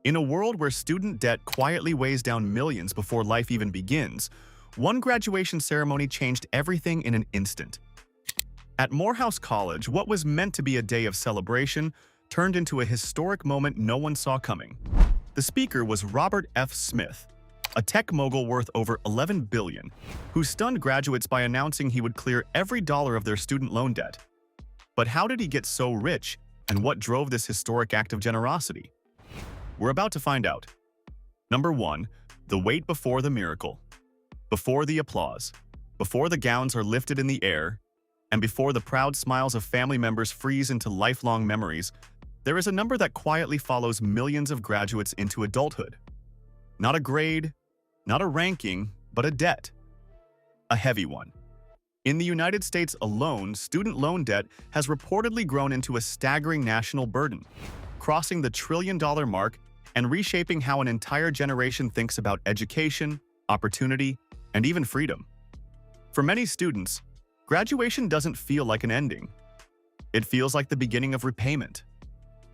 In a world where student debt quietly weighs down millions before life even begins, one graduation ceremony changed everything in an instant. At Morehouse College, what was meant to be a day of celebration turned into a historic moment no one saw coming. The speaker was Robert F. Smith, a tech mogul worth over $11 billion, who stunned graduates by announcing he would clear every dollar of their student loan debt. But how did he get so rich, and what drove this historic act of generosity? We're about to find out. Number 1. The wait before the miracle. Before the applause, before the gowns are lifted in the air, and before the proud smiles of family members freeze into lifelong memories, there is a number that quietly follows millions of graduates into adulthood. Not a grade, not a ranking, but a debt. A heavy one. In the United States alone, student loan debt has reportedly grown into a staggering national burden, crossing the trillion-dollar mark and reshaping how an entire generation thinks about education, opportunity, and even freedom. For many students, graduation doesn't feel like an ending. It feels like the beginning of repayment.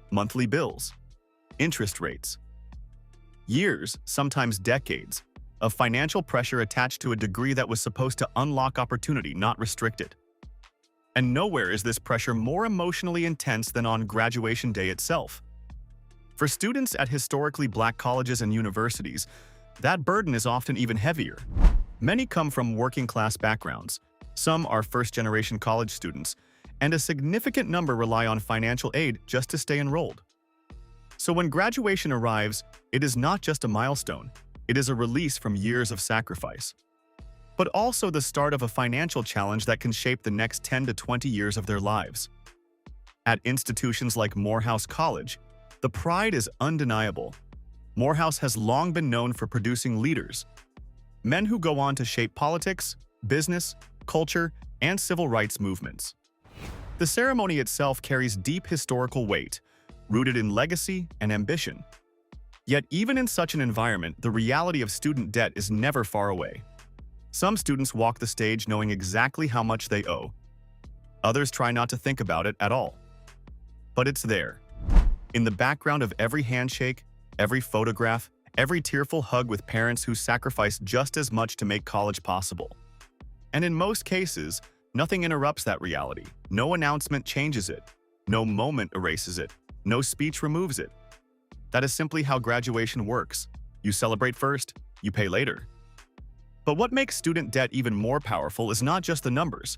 Monthly bills, interest rates, years, sometimes decades, of financial pressure attached to a degree that was supposed to unlock opportunity, not restrict it. And nowhere is this pressure more emotionally intense than on graduation day itself. For students at historically black colleges and universities, that burden is often even heavier. Many come from working-class backgrounds, some are first-generation college students, and a significant number rely on financial aid just to stay enrolled. So when graduation arrives, it is not just a milestone, it is a release from years of sacrifice. But also the start of a financial challenge that can shape the next 10 to 20 years of their lives. At institutions like Morehouse College, the pride is undeniable. Morehouse has long been known for producing leaders, men who go on to shape politics, business, culture, and civil rights movements. The ceremony itself carries deep historical weight, rooted in legacy and ambition. Yet even in such an environment, the reality of student debt is never far away. Some students walk the stage knowing exactly how much they owe. Others try not to think about it at all. But it's there. In the background of every handshake, every photograph, every tearful hug with parents who sacrificed just as much to make college possible. And in most cases, nothing interrupts that reality. No announcement changes it. No moment erases it. No speech removes it. That is simply how graduation works. You celebrate first, you pay later. But what makes student debt even more powerful is not just the numbers.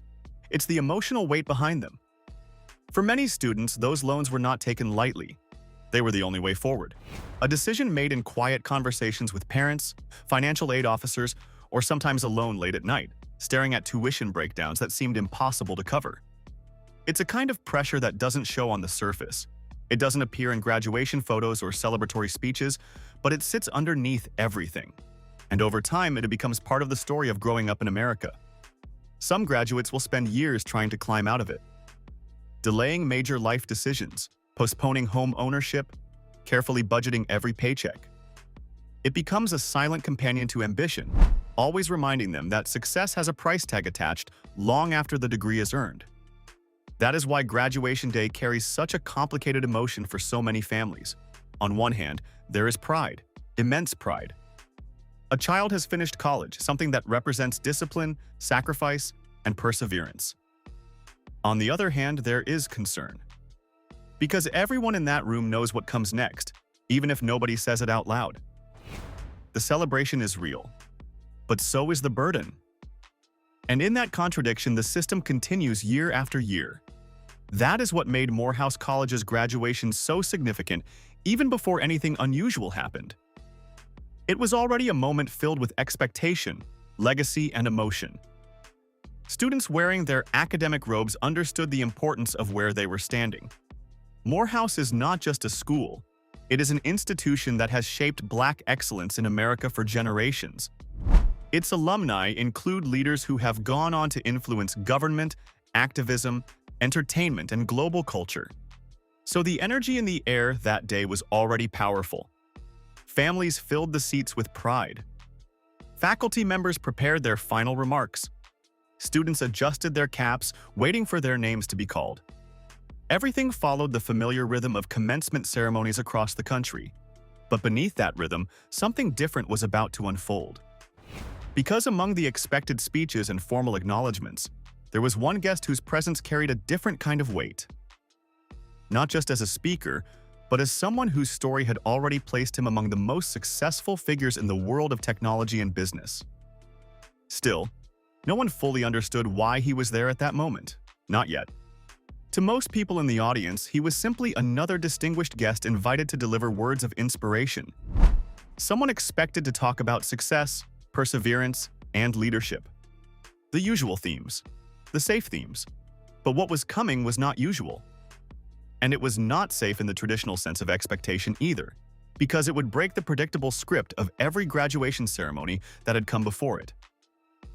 It's the emotional weight behind them. For many students, those loans were not taken lightly. They were the only way forward. A decision made in quiet conversations with parents, financial aid officers, or sometimes alone late at night, staring at tuition breakdowns that seemed impossible to cover. It's a kind of pressure that doesn't show on the surface. It doesn't appear in graduation photos or celebratory speeches, but it sits underneath everything. And over time, it becomes part of the story of growing up in America. Some graduates will spend years trying to climb out of it, delaying major life decisions, postponing home ownership, carefully budgeting every paycheck. It becomes a silent companion to ambition, always reminding them that success has a price tag attached long after the degree is earned. That is why graduation day carries such a complicated emotion for so many families. On one hand, there is pride, immense pride. A child has finished college, something that represents discipline, sacrifice, and perseverance. On the other hand, there is concern. Because everyone in that room knows what comes next, even if nobody says it out loud. The celebration is real, but so is the burden. And in that contradiction, the system continues year after year. That is what made Morehouse College's graduation so significant even before anything unusual happened. It was already a moment filled with expectation, legacy, and emotion. Students wearing their academic robes understood the importance of where they were standing. Morehouse is not just a school. It is an institution that has shaped Black excellence in America for generations. Its alumni include leaders who have gone on to influence government, activism, entertainment, and global culture. So the energy in the air that day was already powerful. Families filled the seats with pride. Faculty members prepared their final remarks. Students adjusted their caps, waiting for their names to be called. Everything followed the familiar rhythm of commencement ceremonies across the country. But beneath that rhythm, something different was about to unfold. Because among the expected speeches and formal acknowledgments, there was one guest whose presence carried a different kind of weight. Not just as a speaker, but as someone whose story had already placed him among the most successful figures in the world of technology and business. Still, no one fully understood why he was there at that moment. Not yet. To most people in the audience, he was simply another distinguished guest invited to deliver words of inspiration. Someone expected to talk about success, perseverance, and leadership. The usual themes. The safe themes. But what was coming was not usual. And it was not safe in the traditional sense of expectation either, because it would break the predictable script of every graduation ceremony that had come before it.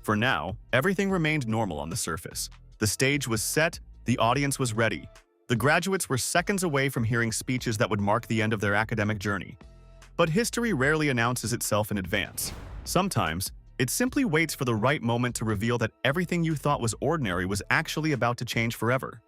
For now, everything remained normal on the surface. The stage was set, the audience was ready. The graduates were seconds away from hearing speeches that would mark the end of their academic journey. But history rarely announces itself in advance. Sometimes, it simply waits for the right moment to reveal that everything you thought was ordinary was actually about to change forever.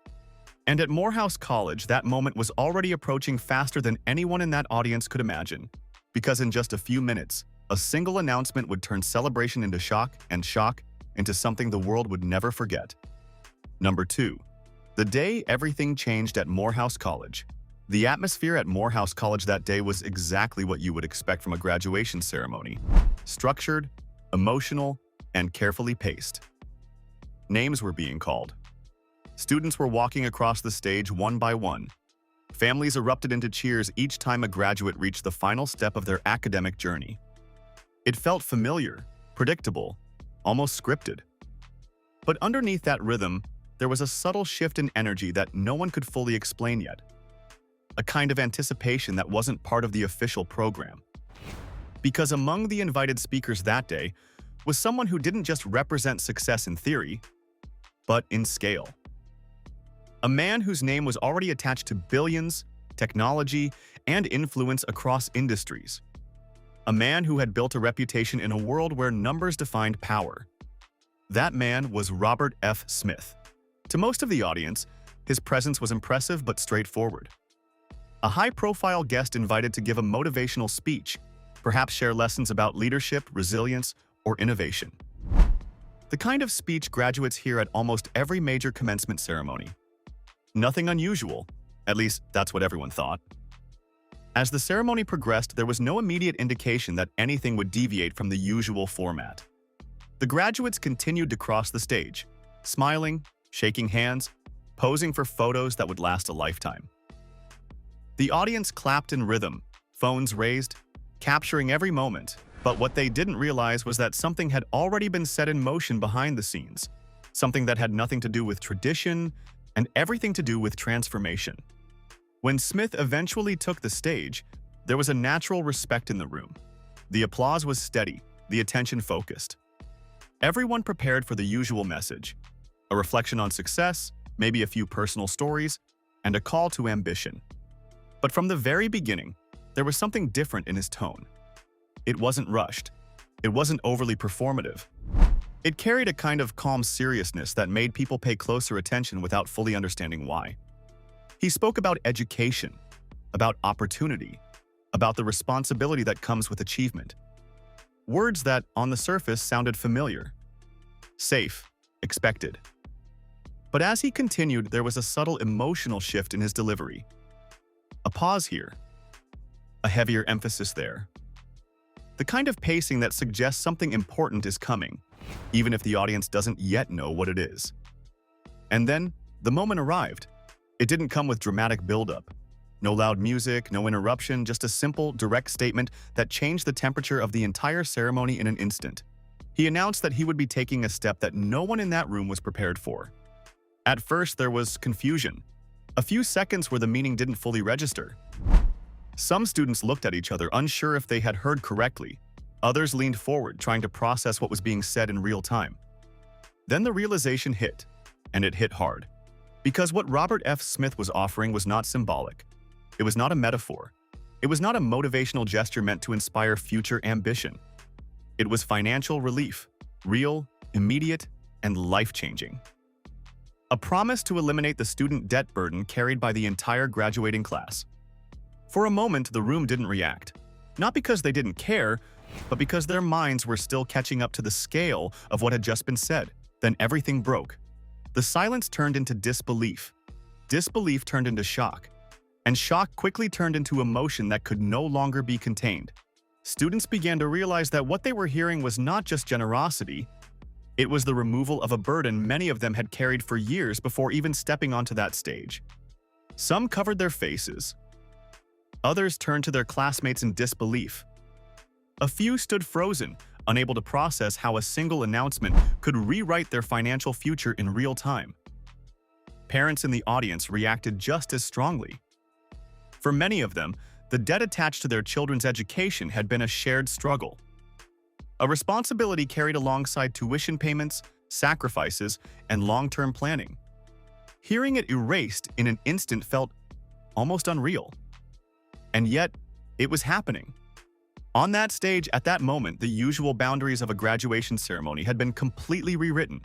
And at Morehouse College, that moment was already approaching faster than anyone in that audience could imagine. Because in just a few minutes, a single announcement would turn celebration into shock and shock into something the world would never forget. Number 2. The day everything changed at Morehouse College. The atmosphere at Morehouse College that day was exactly what you would expect from a graduation ceremony. Structured, emotional, and carefully paced. Names were being called. Students were walking across the stage one by one. Families erupted into cheers each time a graduate reached the final step of their academic journey. It felt familiar, predictable, almost scripted. But underneath that rhythm, there was a subtle shift in energy that no one could fully explain yet. A kind of anticipation that wasn't part of the official program. Because among the invited speakers that day was someone who didn't just represent success in theory, but in scale. A man whose name was already attached to billions, technology, and influence across industries. A man who had built a reputation in a world where numbers defined power. That man was Robert F. Smith. To most of the audience, his presence was impressive but straightforward. A high-profile guest invited to give a motivational speech, perhaps share lessons about leadership, resilience, or innovation. The kind of speech graduates hear at almost every major commencement ceremony. Nothing unusual, at least that's what everyone thought. As the ceremony progressed, there was no immediate indication that anything would deviate from the usual format. The graduates continued to cross the stage, smiling, shaking hands, posing for photos that would last a lifetime. The audience clapped in rhythm, phones raised, capturing every moment, but what they didn't realize was that something had already been set in motion behind the scenes, something that had nothing to do with tradition and everything to do with transformation. When Smith eventually took the stage, there was a natural respect in the room. The applause was steady, the attention focused. Everyone prepared for the usual message, a reflection on success, maybe a few personal stories, and a call to ambition. But from the very beginning, there was something different in his tone. It wasn't rushed. It wasn't overly performative. It carried a kind of calm seriousness that made people pay closer attention without fully understanding why. He spoke about education, about opportunity, about the responsibility that comes with achievement. Words that, on the surface, sounded familiar. Safe, expected. But as he continued, there was a subtle emotional shift in his delivery. A pause here. A heavier emphasis there. The kind of pacing that suggests something important is coming, even if the audience doesn't yet know what it is. And then, the moment arrived. It didn't come with dramatic buildup. No loud music, no interruption, just a simple, direct statement that changed the temperature of the entire ceremony in an instant. He announced that he would be taking a step that no one in that room was prepared for. At first, there was confusion. A few seconds where the meaning didn't fully register. Some students looked at each other, unsure if they had heard correctly. Others leaned forward, trying to process what was being said in real time. Then the realization hit, and it hit hard. Because what Robert F. Smith was offering was not symbolic. It was not a metaphor. It was not a motivational gesture meant to inspire future ambition. It was financial relief, real, immediate, and life-changing. A promise to eliminate the student debt burden carried by the entire graduating class. For a moment, the room didn't react. Not because they didn't care, but because their minds were still catching up to the scale of what had just been said. Then everything broke. The silence turned into disbelief. Disbelief turned into shock. And shock quickly turned into emotion that could no longer be contained. Students began to realize that what they were hearing was not just generosity, it was the removal of a burden many of them had carried for years before even stepping onto that stage. Some covered their faces. Others turned to their classmates in disbelief. A few stood frozen, unable to process how a single announcement could rewrite their financial future in real time. Parents in the audience reacted just as strongly. For many of them, the debt attached to their children's education had been a shared struggle. A responsibility carried alongside tuition payments, sacrifices, and long-term planning. Hearing it erased in an instant felt almost unreal. And yet, it was happening. On that stage, at that moment, the usual boundaries of a graduation ceremony had been completely rewritten.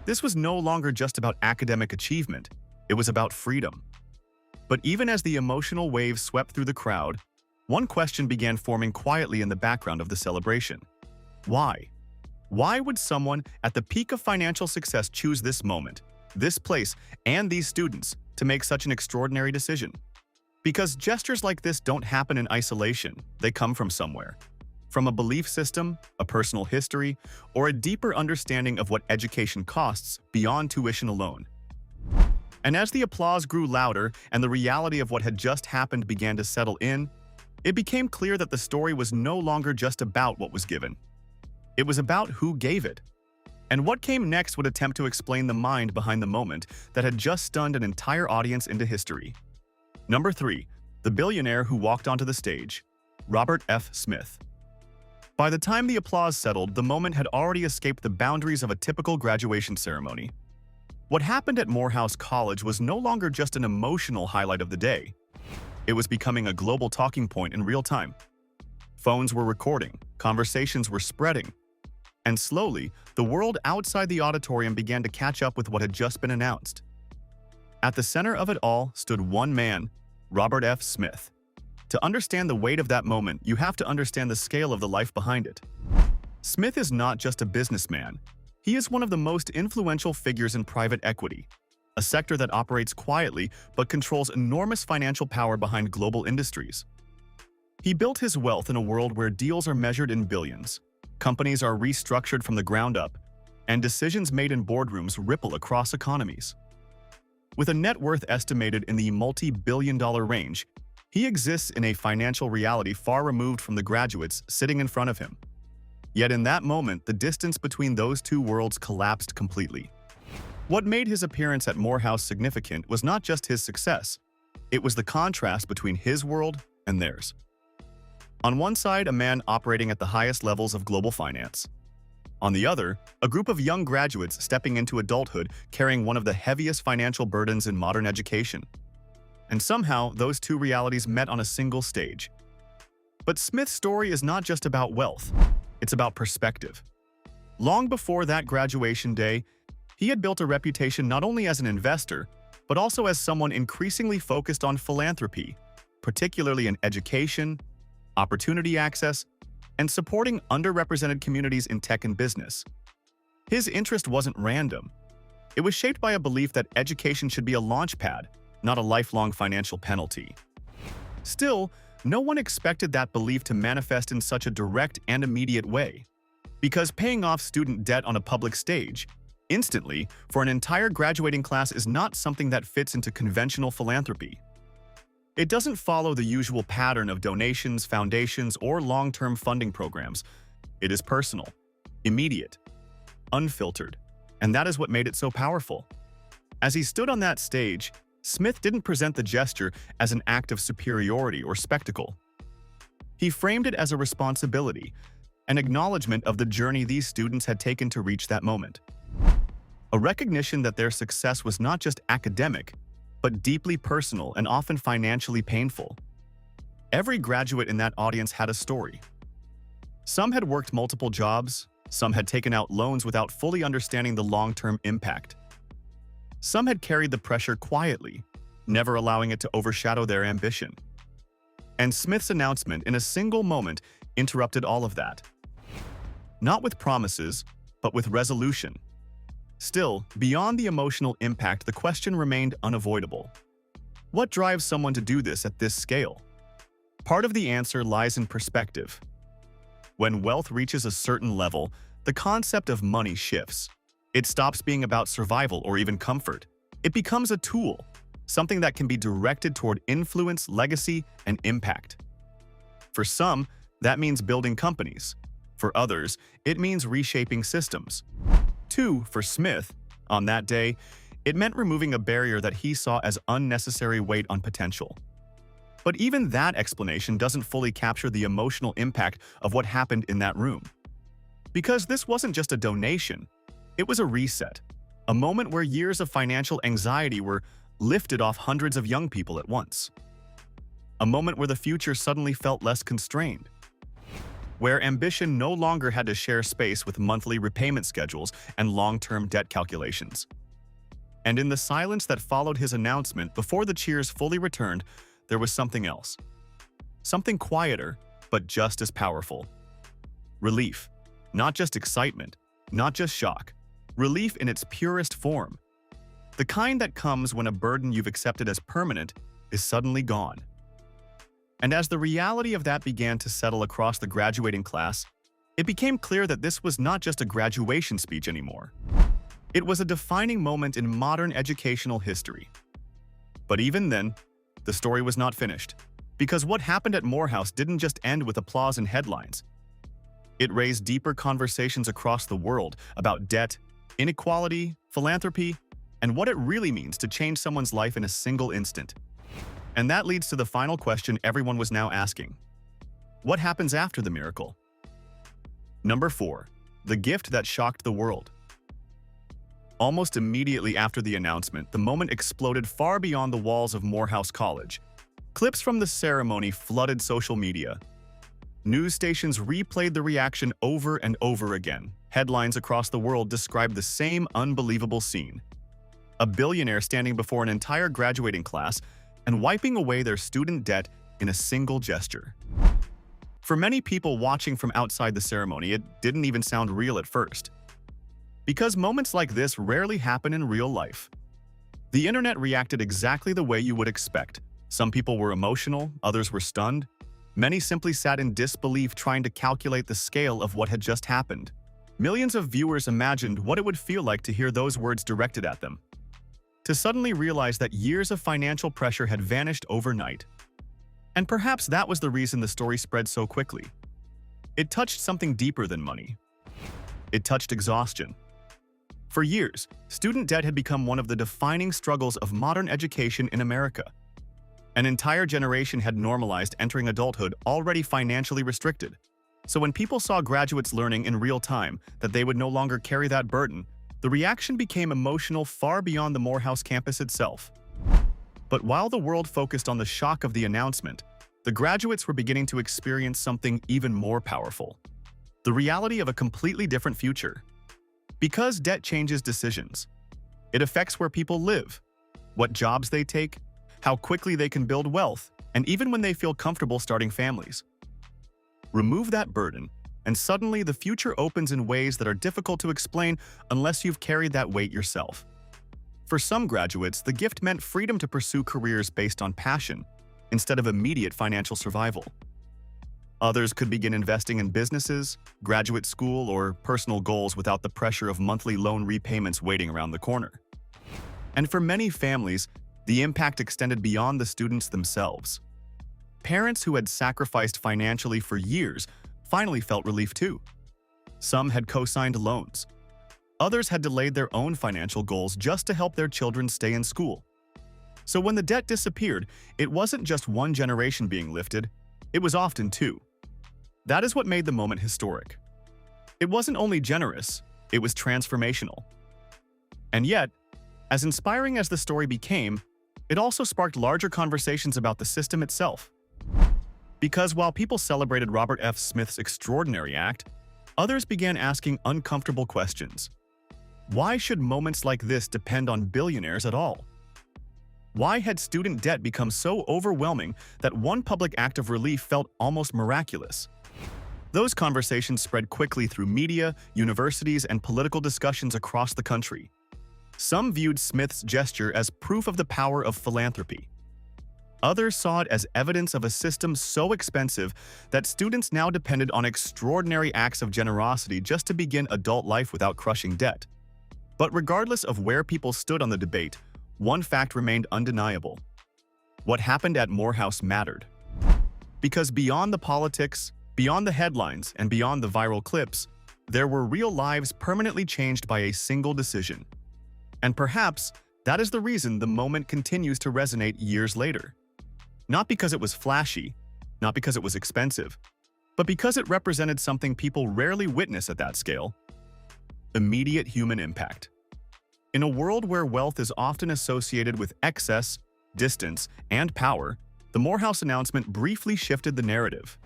This was no longer just about academic achievement, it was about freedom. But even as the emotional waves swept through the crowd, one question began forming quietly in the background of the celebration. Why? Why would someone at the peak of financial success choose this moment, this place, and these students to make such an extraordinary decision? Because gestures like this don't happen in isolation, they come from somewhere. From a belief system, a personal history, or a deeper understanding of what education costs beyond tuition alone. And as the applause grew louder and the reality of what had just happened began to settle in, it became clear that the story was no longer just about what was given. It was about who gave it. And what came next would attempt to explain the mind behind the moment that had just stunned an entire audience into history. Number 3. The billionaire who walked onto the stage. Robert F. Smith. By the time the applause settled, the moment had already escaped the boundaries of a typical graduation ceremony. What happened at Morehouse College was no longer just an emotional highlight of the day. It was becoming a global talking point in real time. Phones were recording, conversations were spreading, and slowly, the world outside the auditorium began to catch up with what had just been announced. At the center of it all stood one man, Robert F. Smith. To understand the weight of that moment, you have to understand the scale of the life behind it. Smith is not just a businessman. He is one of the most influential figures in private equity, a sector that operates quietly but controls enormous financial power behind global industries. He built his wealth in a world where deals are measured in billions, companies are restructured from the ground up, and decisions made in boardrooms ripple across economies. With a net worth estimated in the multi-billion-dollar range, he exists in a financial reality far removed from the graduates sitting in front of him. Yet in that moment, the distance between those two worlds collapsed completely. What made his appearance at Morehouse significant was not just his success, it was the contrast between his world and theirs. On one side, a man operating at the highest levels of global finance. On the other, a group of young graduates stepping into adulthood carrying one of the heaviest financial burdens in modern education. And somehow, those two realities met on a single stage. But Smith's story is not just about wealth, it's about perspective. Long before that graduation day, he had built a reputation not only as an investor, but also as someone increasingly focused on philanthropy, particularly in education, opportunity access, and supporting underrepresented communities in tech and business. His interest wasn't random. It was shaped by a belief that education should be a launchpad, not a lifelong financial penalty. Still, no one expected that belief to manifest in such a direct and immediate way. Because paying off student debt on a public stage, instantly, for an entire graduating class is not something that fits into conventional philanthropy. It doesn't follow the usual pattern of donations, foundations, or long-term funding programs. It is personal, immediate, unfiltered, and that is what made it so powerful. As he stood on that stage, Smith didn't present the gesture as an act of superiority or spectacle. He framed it as a responsibility, an acknowledgement of the journey these students had taken to reach that moment. A recognition that their success was not just academic, but deeply personal and often financially painful. Every graduate in that audience had a story. Some had worked multiple jobs, some had taken out loans without fully understanding the long-term impact. Some had carried the pressure quietly, never allowing it to overshadow their ambition. And Smith's announcement in a single moment interrupted all of that. Not with promises, but with resolution. Still, beyond the emotional impact, the question remained unavoidable. What drives someone to do this at this scale? Part of the answer lies in perspective. When wealth reaches a certain level, the concept of money shifts. It stops being about survival or even comfort. It becomes a tool, something that can be directed toward influence, legacy, and impact. For some, that means building companies. For others, it means reshaping systems. For Smith, on that day, it meant removing a barrier that he saw as unnecessary weight on potential. But even that explanation doesn't fully capture the emotional impact of what happened in that room. Because this wasn't just a donation, it was a reset, a moment where years of financial anxiety were lifted off hundreds of young people at once. A moment where the future suddenly felt less constrained, where ambition no longer had to share space with monthly repayment schedules and long-term debt calculations. And in the silence that followed his announcement, before the cheers fully returned, there was something else. Something quieter, but just as powerful. Relief. Not just excitement, not just shock. Relief in its purest form. The kind that comes when a burden you've accepted as permanent is suddenly gone. And as the reality of that began to settle across the graduating class, it became clear that this was not just a graduation speech anymore. It was a defining moment in modern educational history. But even then, the story was not finished, because what happened at Morehouse didn't just end with applause and headlines. It raised deeper conversations across the world about debt, inequality, philanthropy, and what it really means to change someone's life in a single instant. And that leads to the final question everyone was now asking. What happens after the miracle? Number 4. The gift that shocked the world. Almost immediately after the announcement, the moment exploded far beyond the walls of Morehouse College. Clips from the ceremony flooded social media. News stations replayed the reaction over and over again. Headlines across the world described the same unbelievable scene. A billionaire standing before an entire graduating class and wiping away their student debt in a single gesture. For many people watching from outside the ceremony, it didn't even sound real at first. Because moments like this rarely happen in real life. The internet reacted exactly the way you would expect. Some people were emotional, others were stunned. Many simply sat in disbelief trying to calculate the scale of what had just happened. Millions of viewers imagined what it would feel like to hear those words directed at them. To suddenly realize that years of financial pressure had vanished overnight. And perhaps that was the reason the story spread so quickly. It touched something deeper than money. It touched exhaustion. For years, student debt had become one of the defining struggles of modern education in America. An entire generation had normalized entering adulthood already financially restricted. So when people saw graduates learning in real time that they would no longer carry that burden, the reaction became emotional far beyond the Morehouse campus itself. But while the world focused on the shock of the announcement, the graduates were beginning to experience something even more powerful. The reality of a completely different future. Because debt changes decisions. It affects where people live, what jobs they take, how quickly they can build wealth, and even when they feel comfortable starting families. Remove that burden, and suddenly the future opens in ways that are difficult to explain unless you've carried that weight yourself. For some graduates, the gift meant freedom to pursue careers based on passion, instead of immediate financial survival. Others could begin investing in businesses, graduate school, or personal goals without the pressure of monthly loan repayments waiting around the corner. And for many families, the impact extended beyond the students themselves. Parents who had sacrificed financially for years finally felt relief too. Some had co-signed loans. Others had delayed their own financial goals just to help their children stay in school. So when the debt disappeared, it wasn't just one generation being lifted, it was often two. That is what made the moment historic. It wasn't only generous, it was transformational. And yet, as inspiring as the story became, it also sparked larger conversations about the system itself. Because while people celebrated Robert F. Smith's extraordinary act, others began asking uncomfortable questions. Why should moments like this depend on billionaires at all? Why had student debt become so overwhelming that one public act of relief felt almost miraculous? Those conversations spread quickly through media, universities, and political discussions across the country. Some viewed Smith's gesture as proof of the power of philanthropy. Others saw it as evidence of a system so expensive that students now depended on extraordinary acts of generosity just to begin adult life without crushing debt. But regardless of where people stood on the debate, one fact remained undeniable. What happened at Morehouse mattered. Because beyond the politics, beyond the headlines, and beyond the viral clips, there were real lives permanently changed by a single decision. And perhaps that is the reason the moment continues to resonate years later. Not because it was flashy, not because it was expensive, but because it represented something people rarely witness at that scale: immediate human impact. In a world where wealth is often associated with excess, distance, and power, the Morehouse announcement briefly shifted the narrative.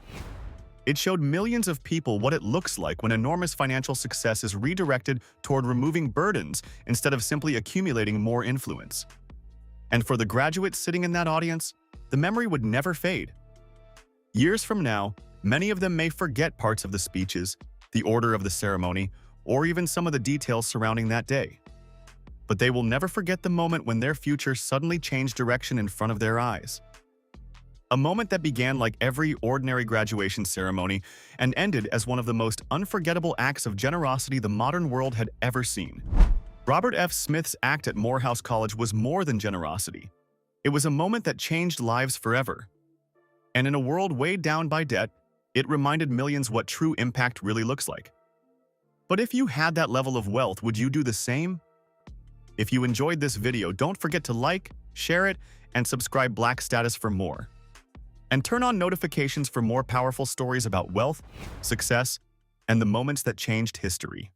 It showed millions of people what it looks like when enormous financial success is redirected toward removing burdens instead of simply accumulating more influence. And for the graduates sitting in that audience, the memory would never fade. Years from now, many of them may forget parts of the speeches, the order of the ceremony, or even some of the details surrounding that day. But they will never forget the moment when their future suddenly changed direction in front of their eyes. A moment that began like every ordinary graduation ceremony and ended as one of the most unforgettable acts of generosity the modern world had ever seen. Robert F. Smith's act at Morehouse College was more than generosity. It was a moment that changed lives forever. And in a world weighed down by debt, it reminded millions what true impact really looks like. But if you had that level of wealth, would you do the same? If you enjoyed this video, don't forget to like, share it, and subscribe Black Status for more. And turn on notifications for more powerful stories about wealth, success, and the moments that changed history.